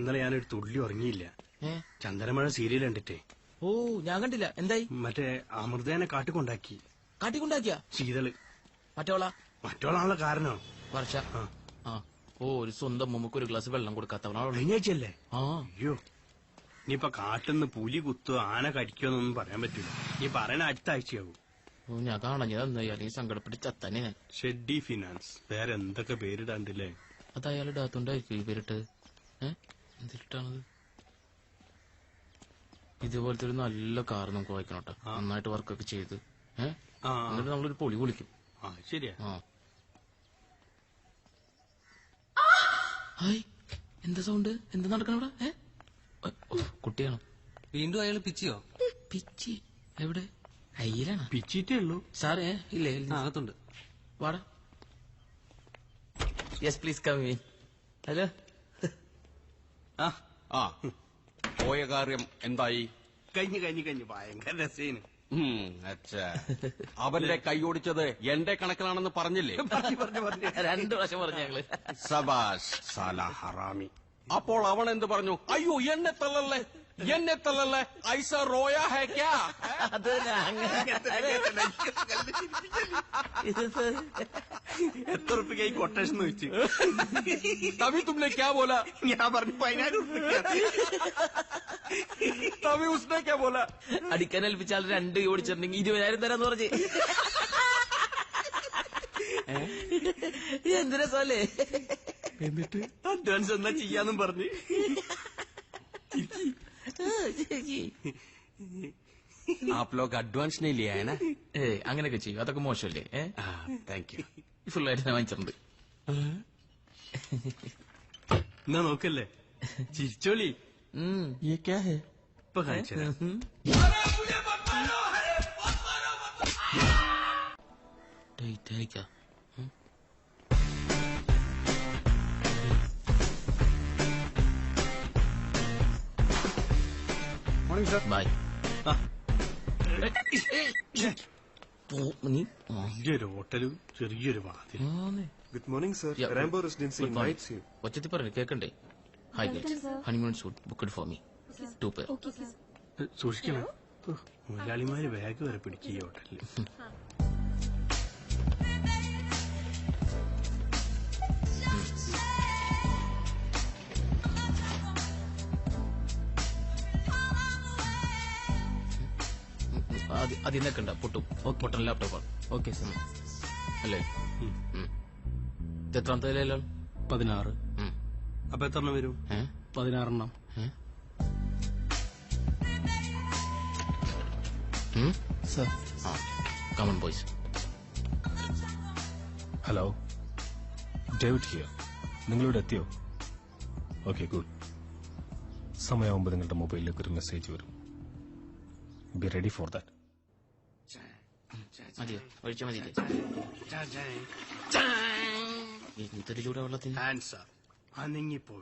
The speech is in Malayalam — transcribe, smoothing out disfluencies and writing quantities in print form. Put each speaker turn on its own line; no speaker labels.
ഇന്നലെ ഞാനൊരു തുള്ളി ഉറങ്ങിയില്ല. ചന്ദനമഴ സീരിയൽ കണ്ടിട്ടേ.
ഓ, ഞാൻ കണ്ടില്ല. എന്തായി?
മറ്റേ അമൃതേനെ കാട്ടിക്കൊണ്ടാക്കി.
കാട്ടിക്കൊണ്ടാക്കിയ
ശീതള്.
മറ്റോളാണല്ലോ
കാരണോ?
വർഷ. ഓ, ഒരു സ്വന്തം മുമ്പ് ഒരു ഗ്ലാസ് വെള്ളം കൊടുക്കാത്തവനാണോ?
കഴിഞ്ഞാഴ്ചയല്ലേ? അയ്യോ, ഇനിയിപ്പൊ കാട്ടിന്ന് പുലി കുത്തോ ആന കടിക്കോന്നൊന്നും പറയാൻ പറ്റില്ല. നീ പറയണ അടുത്ത ആഴ്ചയാവും.
ഞാൻ കാണഞ്ഞത് അല്ലെങ്കിൽ സങ്കടപ്പെട്ട് ചത്തന്നെ ഞാൻ.
ഷെഡ്ഡി ഫിനാൻസ്. വേറെ എന്തൊക്കെ പേരിടാണ്ടില്ലേ?
അത് അയാൾ ഇടാത്തോണ്ടായിരിക്കും ഈ പേരിട്ട്. എന്തിട്ടാണത്? ഇതുപോലത്തെ ഒരു നല്ല കാർ നമുക്ക് വായിക്കണം കേട്ടോ. നന്നായിട്ട് വർക്കൊക്കെ ചെയ്ത് എന്നിട്ട് നമ്മളൊരു പൊളി വിളിക്കും.
ശരിയാ.
ഹായ്, എന്താ സൗണ്ട്? എന്താ നടക്കണം ഇവിടെ? കുട്ടിയാണോ?
വീണ്ടും അയാൾ പിച്ചിയോ?
പിച്ചി എവിടെ? അയ്യിലാണ്.
പിച്ചിട്ടേ ഉള്ളൂ
സാറേ. ഇല്ലേ,
അകത്തുണ്ട്.
വാടാ. Yes please come in. Hello.
പോയ കാര്യം എന്തായി?
കഴിഞ്ഞു ഭയങ്കര രസേന്.
അവന്റെ കൈയോടിച്ചത് എന്റെ കണക്കിലാണെന്ന് പറഞ്ഞില്ലേ?
2 പ്രാവശ്യം പറഞ്ഞു ഞങ്ങള്.
സബാഷ് സാല ഹറാമി. അപ്പോൾ അവൻ എന്ത് പറഞ്ഞു? അയ്യോ, എന്നെ തള്ളല്ലേ ഐസ റോയ ഹേ ക്യാ?
അത്
എത്ര റുപ്യ കൊട്ടേഷൻ വെച്ച്
തവി തുമ്നെ ക്യാ ബോല?
ഞാൻ പറഞ്ഞു 10,000 റുപ്യ.
തവി ഉസ്നെ ക്യാ ബോല?
അടിക്കാൻ ഏൽപ്പിച്ചാൽ 2 ഓടിച്ചിട്ടുണ്ടെങ്കിൽ 20,000 തരാന്ന് പറഞ്ഞ്. എന്ത് രസമല്ലേ?
എന്നിട്ട് അഡ്വാൻസ് എന്താ ചെയ്യാന്നും പറഞ്ഞ്.
आप लोग अडवांस नहीं लिया है ना?
അങ്ങനെയൊക്കെ ചെയ്യും. അതൊക്കെ മോശമല്ലേ?
Thank you.
ഫുള്ളായിട്ട് ഞാൻ വാങ്ങിച്ചിട്ടുണ്ട്.
എന്നാ നോക്കല്ലേ, ചിരിച്ചോളി. ഇപ്പൊ കാണിച്ചത്
ബൈ.
വലിയൊരു ഹോട്ടലും ചെറിയൊരു വാതിൽ.
Good morning, sir. Rambo Residency invites you.
ഒച്ചത്തി പറഞ്ഞു കേക്കണ്ടേ? Hi guys, honeymoon suite booked for me. 2 പേർ.
സൂക്ഷിക്കണം, മുതലാളിമാര് ബാഗ് വരെ പിടിക്കുക ഈ ഹോട്ടലില്.
അതിന്നൊക്കെ ഉണ്ടാ പൊട്ടും. പൊട്ടൻ ലാപ്ടോപ്പാണ്. Okay sir. അല്ലേ? എത്രാമത്തെ നിലയിലാണ്?
16. അപ്പൊ എത്ര എണ്ണം വരും?
16 എണ്ണം.
Sir. Come on boys.
Hello, David here. നിങ്ങളിവിടെ എത്തിയോ? Okay, good. സമയമാകുമ്പോൾ നിങ്ങളുടെ മൊബൈലിലേക്ക് ഒരു മെസ്സേജ് വരും. Be ready for that.
മതിയോ? ഒഴിച്ചാൽ മതി. എന്തൊരു ചൂടാ വെള്ളത്തിന്.
ആൻസർ അനങ്ങിപ്പോ